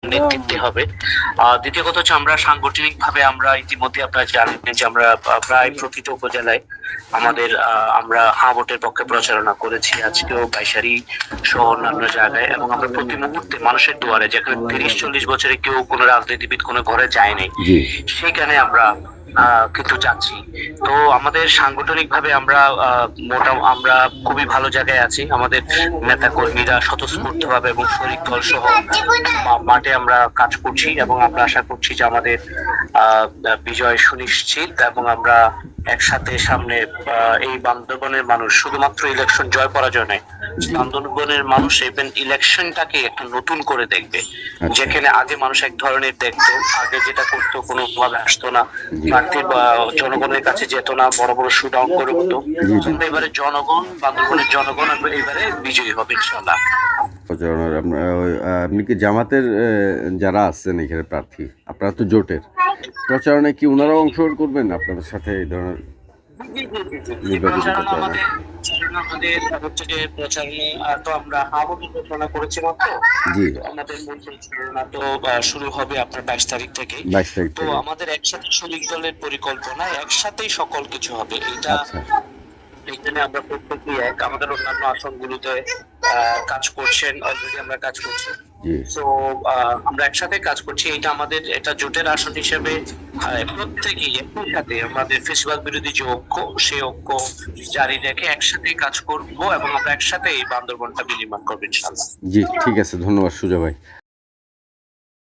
নেতৃত্বে হবে। দ্বিতীয় কথা হচ্ছে আমরা সাংগঠনিকভাবে আমরা ইতিমধ্যে আপনারা জানেন যে আমরা প্রায় প্রতিটি উপজেলায় আমাদের আমরা হ্যাঁ ভোটের পক্ষে প্রচারণা করেছি আজকেও বাইশারি সহ অন্যান্য জায়গায়, এবং আমরা প্রতি মুহূর্তে মানুষের দুয়ারে, যেখানে 30-40 বছরে কেউ কোনো রাজনীতিবিদ কোনো ঘরে যায়নি, সেখানে আমরা কিন্তু যাচ্ছি। তো আমাদের সাংগঠনিক ভাবে আমরা আমরা খুবই ভালো জায়গায় আছি। আমাদের নেতা কর্মীরা স্বতঃস্ফূর্ত ভাবে এবং শরিক দল সহ মাঠে আমরা কাজ করছি, এবং আমরা আশা করছি যে আমাদের বিজয় সুনিশ্চিত, এবং আমরা একসাথে সামনে এই বান্দরবনের মানুষ শুধুমাত্র ইলেকশন জয় পরাজয় নয়, বান্দরবনের মানুষ ইভেন ইলেকশনটাকে একটা নতুন করে দেখবে। যেখানে আগে মানুষ এক ধরনের দেখতো, আগে যেটা করতো কোনো ভাবে আসতো না, প্রার্থী বা জনগণের কাছে যেত না, বড় বড় শুডাউন করে হতো। কিন্তু এবারে জনগণ, বান্দরবনের জনগণ এবারে বিজয়ী হবে ইনশাআল্লাহ। আপনি কি জামাতের যারা আছেন এখানে প্রার্থী, আপনারা তো জোটের প্রচারণায় কি ওনারাও অংশগ্রহণ করবেন আপনাদের সাথে এই ধরনের শুরু হবে আপনার 22 তারিখ থেকে। তো আমাদের একসাথে শরিক দলের পরিকল্পনা, একসাথেই সকল কিছু হবে। এটা এখানে আমরা প্রত্যেকেই এক, আমাদের অন্যান্য আসনগুলোতে কাজ করছেন, অলরেডি আমরা কাজ করছি। তো আমরা একসাথে কাজ করছি। এটা আমাদের এটা জোটের আসন হিসেবে প্রত্যেকেই একই সাথে আমাদের ফেসিবাদ বিরোধী যে ঐক্য, সেই ঐক্য জারি রেখে একসাথে কাজ করব, এবং আমরা একসাথে এই বান্দরবনটা বিনির্মাণ করবো ইনশাআল্লাহ। জি, ঠিক আছে, ধন্যবাদ সুজয় ভাই।